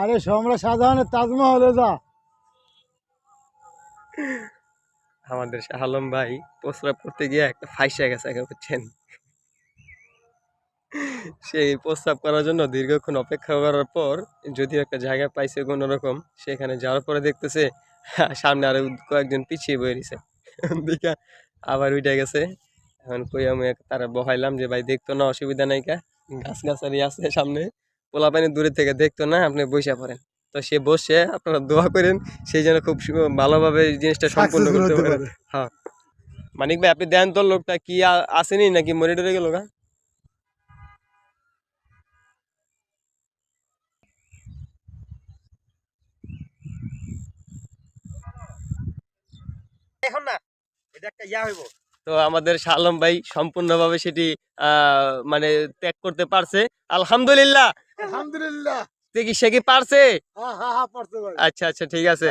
আরে সম্রাট শাহজাহানের তাজমহলে যা। আমাদের শাহ আলম ভাই প্রস্রাব করতে গিয়ে একটা ফাইসা গেছে আগে, বুঝছেন? সেই প্রস্রাব করার জন্য দীর্ঘক্ষণ অপেক্ষা করার পর যদিও একটা জায়গা পাইছে কোনো রকম, সেখানে যাওয়ার পরে দেখতেছে সামনে আরো কয়েকজন পিছিয়ে বয়ে রয়েছে। দেখা আবার উঠে গেছে। এখন কই আমি তারা বহাইলাম যে ভাই দেখতো না, অসুবিধা নাই, কা গাছ গাছালি আছে সামনে, পোলাপানি দূরে থেকে দেখতো না, আপনি বইসা পড়েন। তো সে বসে, আপনারা দোয়া করেন সেই জন্য খুব ভালোভাবে এই জিনিসটা সম্পূর্ণ সাকসেসফুল করতে হতে পারে। পারে। হ্যাঁ, মানিক ভাই আপনি দেন তো, লোকটা কি আসেনি নাকি মরে টরে গেল গা? এখন না, এটা একটা ইয়া হইব। তো আমাদের শাহ আলম ভাই সম্পূর্ণভাবে সেটি মানে ত্যাগ করতে পারছে, আলহামদুলিল্লাহ। আলহামদুলিল্লাহ। সে কি পারছে? হ্যাঁ হ্যাঁ হ্যাঁ, পারতে পারে। আচ্ছা আচ্ছা, ঠিক আছে।